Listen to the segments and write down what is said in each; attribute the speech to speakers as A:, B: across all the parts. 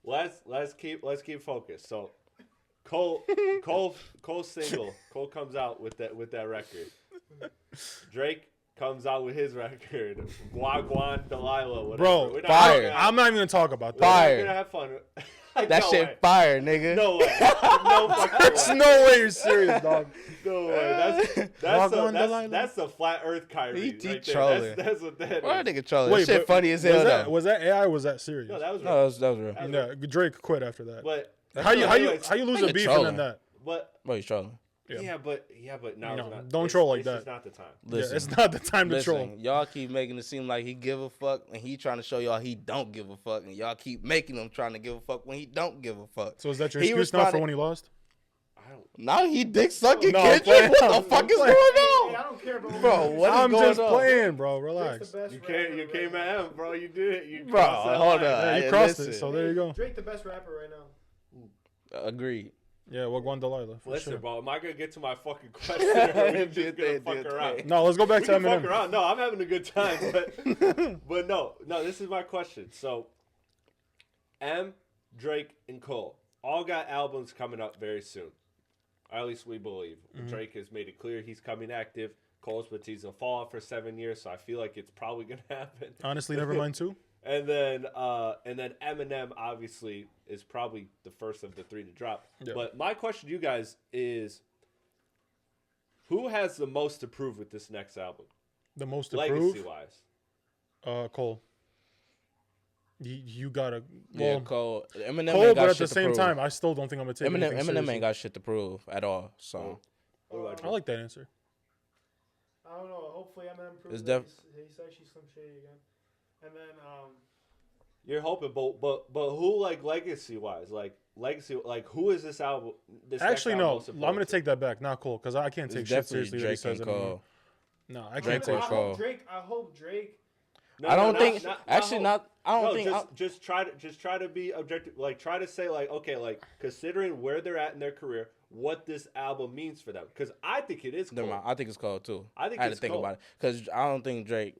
A: let's keep focused. So Cole single. Cole comes out with that record. Drake comes out with his record. Guan Delilah, whatever.
B: Bro, fire. I'm not even gonna talk about that.
A: Fire. We're gonna have fun.
C: Like, that shit fire, nigga.
A: No way. No fucking
B: There's no way you're serious, dog.
A: No way. That's the flat Earth Kyrie.
C: He
A: right
C: trolling.
A: That's what that is.
C: Why nigga trolling? That shit funny as hell. Though.
B: Was that AI or was that serious?
A: No, that was
C: real.
A: That
C: was
B: real. Yeah, Drake quit after that.
A: But
B: how you lose a beef and then that?
A: But
C: he's trolling.
A: Yeah, but now
B: no,
A: it's not.
B: Don't troll like that.
A: It's not the time.
C: Listen,
B: it's not the time to troll.
C: Y'all keep making it seem like he give a fuck, and he trying to show y'all he don't give a fuck, and y'all keep making him trying to give a fuck when he don't give a fuck.
B: So is that your excuse now for when he lost?
C: Now he dick sucking Kendrick. What the fuck is going on?
D: Hey, I don't care, bro.
C: What is
B: I'm
C: going
B: just
C: on?
B: Playing, bro. Relax.
A: You came at him, bro. You did it. You
C: bro, hold on.
B: Yeah, you crossed it, so there you go.
D: Drake the best rapper right now.
C: Agreed.
B: Yeah, what Guan Delilah?
A: Listen, bro, am I gonna get to my fucking question? Or are we just gonna fuck around?
B: No, let's go back to Eminem.
A: Fuck around. No, I'm having a good time, but no, this is my question. So, Drake, and Cole all got albums coming up very soon. Or at least we believe. Mm-hmm. Drake has made it clear he's coming active. Cole's but he's a fallout for 7 years, so I feel like it's probably gonna happen.
B: Honestly, never mind too.
A: And then Eminem obviously is probably the first of the three to drop. Yeah. But my question to you guys is, who has the most to prove with this next album?
B: The most to prove?
A: Legacy-wise.
B: Cole. You gotta.
C: Well, Cole. Eminem
B: Cole,
C: ain't got
B: but at
C: shit
B: the
C: to
B: same
C: prove.
B: time, I still don't think I'm gonna take
C: Eminem ain't got shit to prove at all. So.
B: I like that answer.
D: I don't know. Hopefully Eminem proves
C: he
D: said she's Slim Shady again. And then
A: you're hoping, but who, like, legacy-wise, who is this album?
B: Actually, no. I'm gonna take that back. Not Cole, because I can't take shit seriously.
C: Drake and Cole.
B: No, I can't take
C: Cole.
D: I hope Drake.
A: No,
C: I don't think.
A: Just try to be objective. Like, try to say, like, okay, like, considering where they're at in their career, what this album means for them. Because I think it is Cole.
C: I think it's Cole too.
A: I had to
C: think about it because I don't think Drake.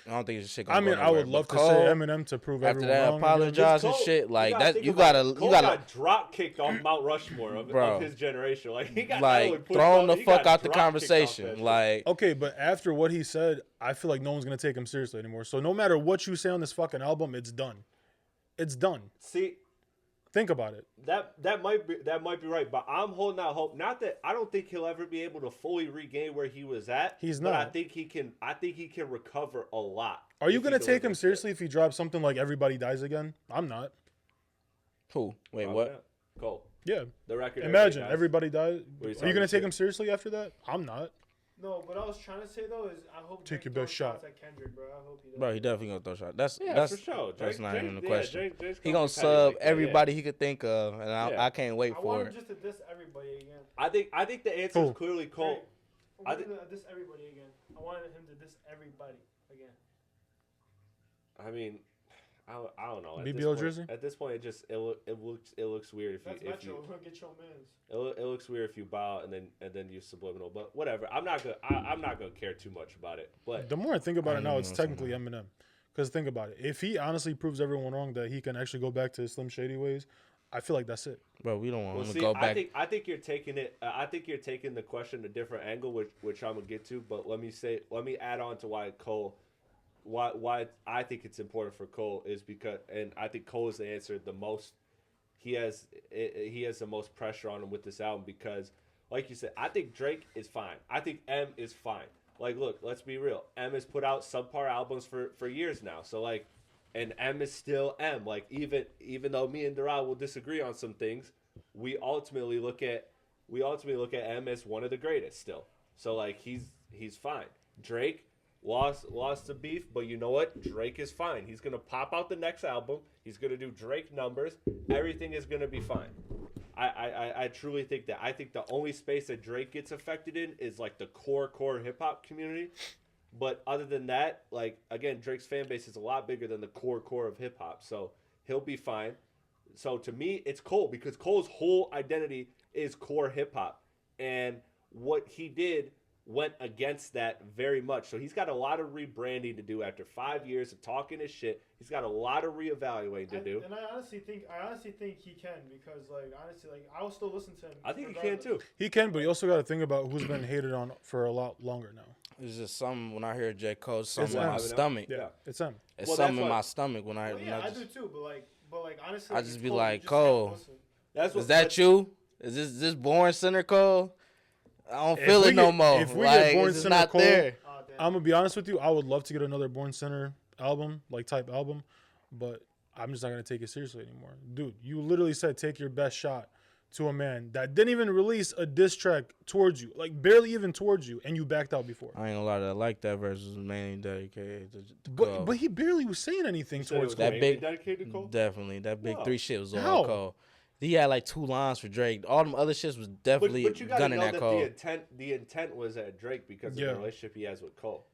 C: I don't think it's shit.
B: I mean, I would love to say Eminem to prove everyone wrong.
C: After that, apologize and shit like that. You gotta
A: got drop kicked off Mount Rushmore of his generation. Like, he got
C: thrown the fuck out the conversation. Like,
B: okay, but after what he said, I feel like no one's gonna take him seriously anymore. So no matter what you say on this fucking album, it's done. It's done.
A: See.
B: Think about it.
A: That might be right, but I'm holding out hope. Not that I don't think he'll ever be able to fully regain where he was at.
B: He's not.
A: But I think he can recover a lot.
B: Are you gonna take him seriously if he drops something like "Everybody Dies Again"? I'm not.
C: Who? Wait, what?
A: Cole.
B: Yeah.
A: The record.
B: Imagine everybody dies. Are you gonna take him seriously after that? I'm not.
D: No, what I was trying to say though is I hope
B: take your best shot.
D: At Kendrick, bro. I hope he does.
C: Bro, he definitely gonna throw shot. That's
A: for sure.
C: That's not even a question.
A: Drake's
C: he gonna sub everybody he could think of, and I can't wait for it.
D: I want him just to diss everybody again.
A: I think the answer is clearly Cole.
D: I want him to diss everybody again. I wanted him to diss everybody again.
A: I mean, I don't know.
B: BBL jersey.
A: At this point, it looks weird if you
D: get your mans.
A: It looks weird if you bow and then you subliminal, but whatever. I'm not gonna care too much about it. But
B: the more I think about it now, it's technically Eminem. Because think about it, if he honestly proves everyone wrong that he can actually go back to his Slim Shady ways, I feel like that's it.
C: Bro, we don't want to go back.
A: I think you're taking it. I think you're taking the question a different angle, which I'm gonna get to. But let me add on to why Cole. Why I think it's important for Cole is because, and I think Cole is the answer the most. He has the most pressure on him with this album because, like you said, I think Drake is fine. I think M is fine. Like, look, let's be real. M has put out subpar albums for years now. So, like, and M is still M. Like, even though me and Darrell will disagree on some things, we ultimately look at M as one of the greatest still. So, like, he's fine. Drake lost the beef, but you know what? Drake is fine. He's gonna pop out the next album. He's gonna do Drake numbers. Everything is gonna be fine. I truly think that. I think the only space that Drake gets affected in is like the core hip hop community. But other than that, like, again, Drake's fan base is a lot bigger than the core of hip hop. So he'll be fine. So to me, it's Cole because Cole's whole identity is core hip hop, and what he did went against that very much. So he's got a lot of rebranding to do after 5 years of talking his shit. He's got a lot of reevaluating to do.
D: And I honestly think he can because honestly I will still listen to him.
A: I think he can too.
B: He can, but you also got to think about who's been hated on for a lot longer now.
C: It's just something when I hear J. Cole, something in
B: Eminem.
C: my stomach.
B: Yeah, it's him.
C: It's
A: Well,
C: something
A: that's
C: in
A: why-
C: my stomach when I hear.
D: I do too, but honestly,
C: I just be
D: Cole,
C: like,
D: you just
C: Cole.
D: have to listen.
A: That's what,
C: Is that you? Is this Born Center Cole? I don't
B: If
C: feel
B: we
C: it no
B: get-
C: more.
B: if we
C: like,
B: get Born
C: it's just
B: Center
C: not
B: Cole,
C: there.
D: Oh, damn.
B: I'm gonna be honest with you. I would love to get another Born Center album, type album, but I'm just not gonna take it seriously anymore, dude. You literally said take your best shot to a man that didn't even release a diss track towards you, like barely even towards you, and you backed out before.
C: I ain't gonna lie, I like that verse was mainly dedicated to Cole.
B: But he barely was saying anything
A: you said it
B: towards
A: was
B: Cole.
C: That
A: mainly
C: big-
A: dedicated to Cole?
C: Definitely, that big
A: No.
C: 3 shit was all
B: How?
C: Cole. He had like 2 lines for Drake. All them other shits was definitely
A: But you gotta
C: gunning
A: know
C: at
A: that
C: Cole.
A: the intent was at Drake because of
B: Yeah.
A: the relationship he has with Cole.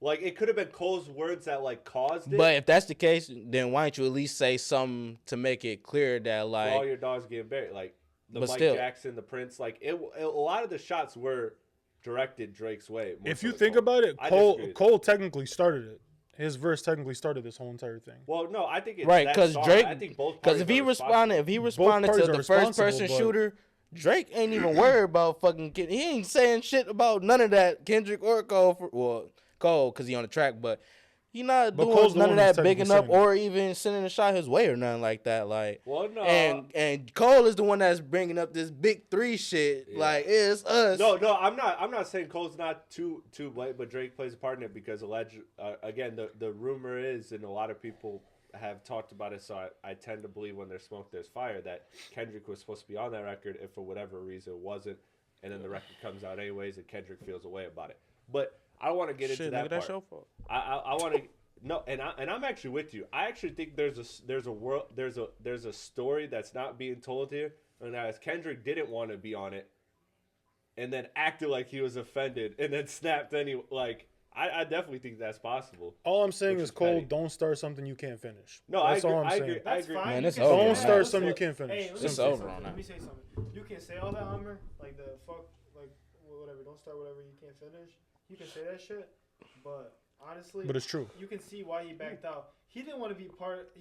A: Like it could have been Cole's words that like caused it.
C: But if that's the case, then why don't you at least say something to make it clear that
A: for all
C: like
A: your dogs getting buried, like the
C: But
A: Mike
C: still.
A: Jackson, the Prince, like a lot of the shots were directed Drake's way. more
B: If
A: so
B: you
A: than
B: think
A: Cole.
B: about it,
A: I disagree.
B: Cole technically started it. His verse technically started this whole entire thing.
A: Well, no, I think it's
C: right,
A: that
C: because
A: song.
C: Drake,
A: I think both
C: because
A: parties are
C: if he responded to
B: parties
C: the
B: are
C: first person
B: responsible, but-
C: shooter, Drake ain't even worried about fucking. He ain't saying shit about none of that Kendrick or Cole. Cole, because he on the track, but he not
B: But
C: doing
B: Cole's the
C: none
B: one
C: of
B: who's
C: that bigging
B: technically
C: up
B: saying it.
C: or even sending a shot his way or nothing like that. Like,
A: Well, no,
C: and Cole is the one that's bringing up this big 3 shit.
A: Yeah.
C: Like, it's us.
A: no, I'm not saying Cole's not too late, but Drake plays a part in it because again, the rumor is, and a lot of people have talked about it, so I tend to believe when there's smoke, there's fire, that Kendrick was supposed to be on that record, if for whatever reason it wasn't, and then the record comes out anyways, and Kendrick feels a way about it. But I don't want to get
C: Shit,
A: into that
C: nigga,
A: part.
C: that's your fault.
A: I want to no, and I'm actually with you. I actually think there's a story that's not being told here, and as Kendrick didn't want to be on it, and then acted like he was offended, and then snapped like. I definitely think that's possible.
B: All I'm saying
A: Which
B: is,
A: is
B: Cole,
A: petty.
B: don't start something you can't finish.
A: No,
B: That's
A: I agree.
B: all I'm
A: I
B: saying.
A: agree. I
D: That's
A: agree.
D: fine.
C: Man,
D: You
C: it's
D: can
C: over.
D: say
B: Don't
C: man.
B: start
D: that.
B: something you can't
D: Hey,
B: finish.
D: let me
C: It's
D: say
C: over
D: something.
C: on that.
D: Let me say something. You can say all that, Amer, like the fuck, like whatever. Don't start whatever you can't finish. You can say that shit, but honestly,
B: But it's true.
D: you can see why he backed out. He didn't want to be part.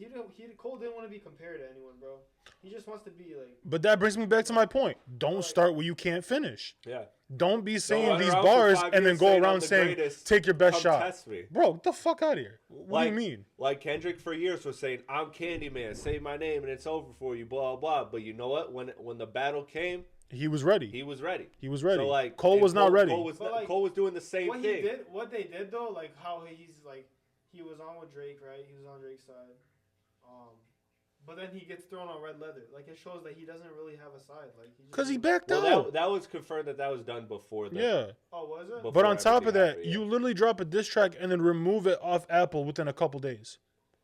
D: Cole didn't want to be compared to anyone, bro. He just wants to be like.
B: But that brings me back to my point. Don't start where you can't finish.
A: Yeah.
B: Don't be saying
A: run
B: these
A: around for
B: bars
A: 5
B: and then
A: years
B: go
A: saying I'm
B: around
A: the
B: saying,
A: greatest.
B: take your best
A: Come
B: shot.
A: test me.
B: Bro, get the fuck out of here. What do you mean?
A: Like Kendrick for years was saying, "I'm Candyman, say my name and it's over for you." Blah blah. But you know what? When the battle came,
B: He was ready.
A: he was ready.
B: He was ready.
A: So like
B: Cole
A: and
B: was not ready.
A: Cole was doing the same
D: What
A: thing.
D: what they did though, like how he's like, he was on with Drake, right? He was on Drake's side. But then he gets thrown on red leather. Like it shows that he doesn't really have a side. Like
B: Because he backed out.
A: Well, that was confirmed that was done before.
B: Yeah.
D: Oh, was it?
A: Before
B: But on top of
A: everything
B: that,
A: happened, yeah.
B: you literally drop a diss track and then remove it off Apple within a couple days.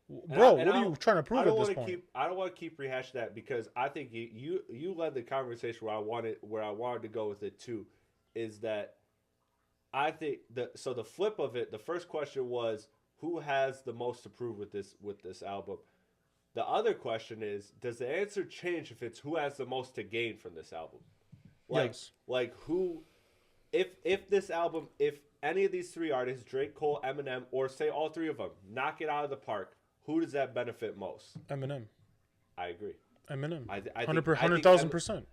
A: And
B: Bro,
A: I
B: what are you trying to prove at this point?
A: I don't want to keep rehashing that because I think you led the conversation where I wanted to go with it too, is that I think the flip of it. The first question was who has the most to prove with this album. The other question is, does the answer change if it's who has the most to gain from this album?
B: Yes.
A: Like who, if this album, if any of these 3 artists, Drake, Cole, Eminem, or say all 3 of them, knock it out of the park, who does that benefit most?
B: Eminem.
A: I agree.
B: Eminem.
A: I think
B: 100,000%.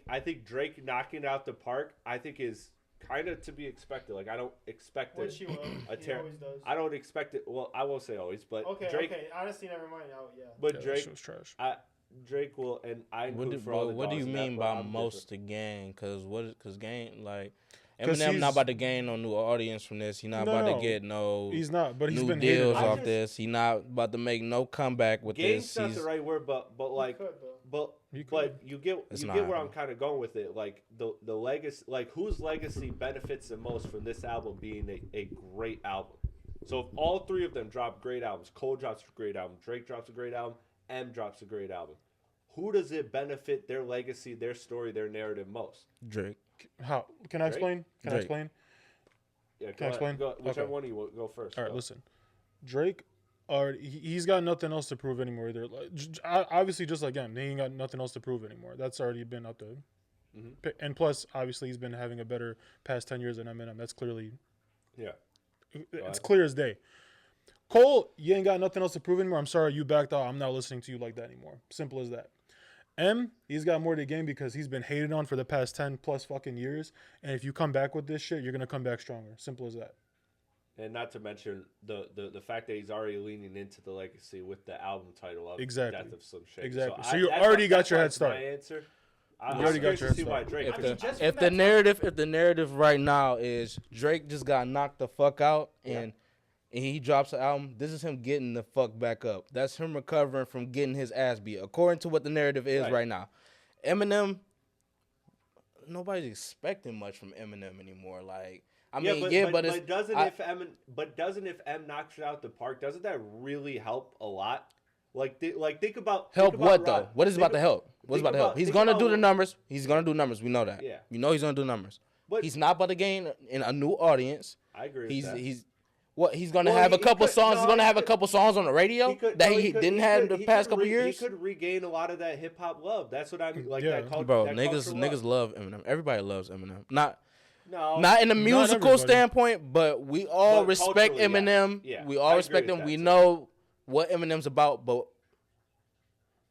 A: I think Drake knocking out the park, I think is kind of to be expected. Like I don't expect
D: Which he will. He always does.
A: I don't expect it. Well, I won't say always, but
D: Okay,
A: Drake.
D: okay. Honestly, never mind. Oh, yeah.
A: But
B: Yeah, that
A: Drake,
B: shit was trash.
A: Drake will, and I include for all the
C: What do
A: dogs
C: you
A: in that,
C: mean
A: but
C: by
A: I'm
C: most
A: different.
C: to gain? Because gain, like,
B: 'Cause
C: Eminem
B: he's-
C: not about to gain no new audience from this. He not
B: No,
C: about
B: no.
C: to get no
B: He's not, but he's
C: new
B: been
C: deals
B: hated.
C: off
A: just-
C: this. He not about to make no comeback with
A: Game's
C: this.
A: not the right word, but like,
D: He could, though.
A: but you get
C: It's
A: you
C: not
A: get where I'm
C: happening.
A: kind of going with it. Like the legacy, like whose legacy benefits the most from this album being a great album. So if all 3 of them drop great albums, Cole drops a great album, Drake drops a great album, M drops a great album. Who does it benefit their legacy, their story, their narrative most?
C: Drake.
B: How? Can I
A: Drake?
B: explain? Can I
C: Drake.
B: explain?
A: Yeah,
B: Can I explain?
A: Whichever
B: Okay.
A: one of you go first.
B: All right,
A: Go.
B: listen. Drake, he's got nothing else to prove anymore either. Like, obviously, just like him, he ain't got nothing else to prove anymore. That's already been out And plus, obviously, he's been having a better past 10 years than Eminem. That's clearly, it's clear as day. Cole, you ain't got nothing else to prove anymore. I'm sorry, you backed out. I'm not listening to you like that anymore. Simple as that. He's got more to gain because he's been hated on for the past 10 plus fucking years. And if you come back with this shit, you're going to come back stronger. Simple as that.
A: And not to mention the fact that he's already leaning into the legacy with the album title of
B: Exactly.
A: Death of Slim Shady.
B: Exactly. So you already got your head start.
A: My answer.
B: You already got your head start.
C: If the narrative right now is Drake just got knocked the fuck out and he drops an album, this is him getting the fuck back up. That's him recovering from getting his ass beat, according to what the narrative is right now. Eminem, nobody's expecting much from Eminem anymore. Like, I mean, but doesn't if M knocks it out the park, doesn't that really help a lot? Think about what though? What is about to help? What's about to help? He's gonna do the numbers. He's gonna do numbers. We know that.
A: Yeah.
C: You know he's gonna do numbers. But he's not about to gain in a new audience.
A: I agree with that.
C: He's gonna have a couple songs. He's gonna have a couple songs on the radio that he didn't have the past couple years.
A: He could regain a lot of that hip hop love. That's what I mean.
C: Bro, niggas love Eminem. Everybody loves Eminem. Not in a musical standpoint, but we all respect Eminem.
A: Yeah,
C: we all respect him. We know what Eminem's about, but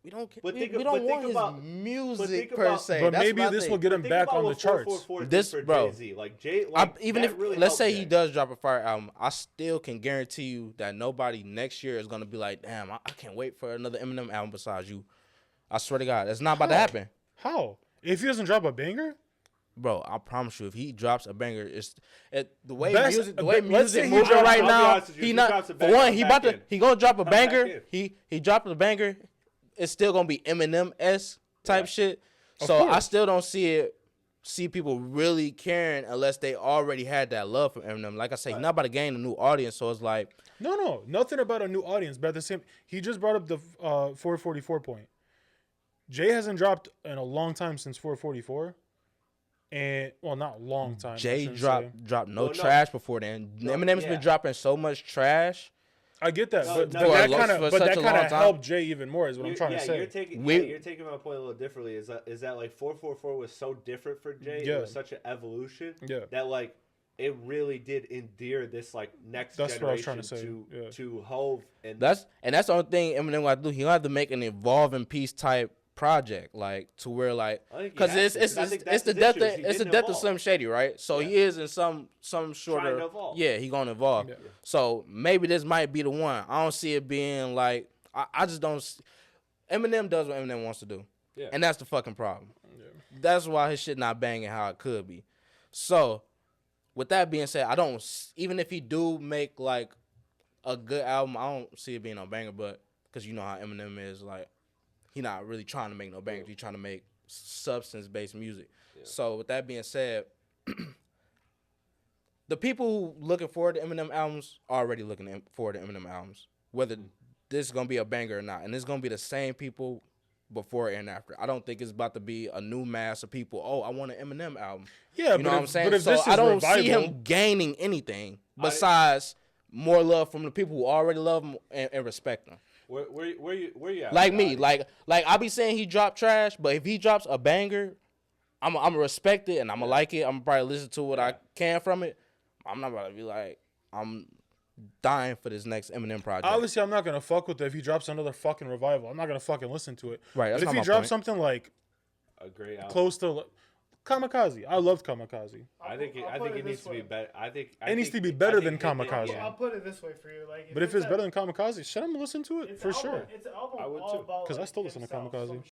C: we don't want his music per se.
B: But maybe this will get him back on the charts.
C: This, bro, even if let's say he does drop a fire album, I still can guarantee you that nobody next year is gonna be like, damn, I can't wait for another Eminem album besides you. I swear to God, it's not about to happen.
B: How? If he doesn't drop a banger?
C: Bro, I promise you, if he drops a banger, the way
B: Best,
C: music moving right now. He gonna drop a banger. He dropped a banger. It's still gonna be Eminem-esque type shit. So I still don't see people really caring unless they already had that love for Eminem. Like I say, he's not about to gain a new audience. So it's like,
B: no, nothing about a new audience. But at the same, he just brought up the 444 point. Jay hasn't dropped in a long time since 444. And not long time.
C: Jay dropped no trash before then. Eminem's been dropping so much trash.
B: I get that, but that kind of helped Jay even more. Is what I'm trying to say.
A: You're taking my point a little differently. Is that like 444 was so different for Jay? Yeah. It was such an evolution. Yeah. That like it really did endear this like next generation what I was trying to say. To Hove and
C: that's the only thing Eminem got to do. He gonna have to make an evolving piece type project, like to where like because it's the death of Slim Shady, right? So he is in some shorter he gonna evolve. Yeah. So maybe this might be the one. I don't see it being like I just don't. Eminem does what Eminem wants to do, and that's the fucking problem. Yeah. That's why his shit not banging how it could be. So with that being said, I don't even if he do make like a good album, I don't see it being no banger, but because you know how Eminem is like. He not really trying to make no bangers. He trying to make substance-based music. Yeah. So with that being said, the people who looking forward to Eminem albums are already looking forward to Eminem albums, whether this is going to be a banger or not. And it's going to be the same people before and after. I don't think it's about to be a new mass of people, I want an Eminem album. Yeah, you know what I'm saying? So I don't see him gaining anything besides more love from the people who already love him and respect him.
A: Where you at?
C: Like me, like I be saying he dropped trash, but if he drops a banger, I'm gonna respect it and I'm gonna like it. I'm gonna probably listen to what I can from it. I'm not about to be like I'm dying for this next Eminem project.
B: Obviously, I'm not gonna fuck with it if he drops another fucking revival. I'm not gonna fucking listen to it.
C: Right.
B: But if he drops something like
A: a great album.
B: Close to Kamikaze, I loved Kamikaze.
A: I think it needs to be better.
B: It needs to be better than Kamikaze.
D: I'll put it this way for you, like.
B: But if it's better than Kamikaze, should I listen to it for sure?
D: It's an album
A: I would
D: all
A: too.
D: about
B: because I still listen to Kamikaze.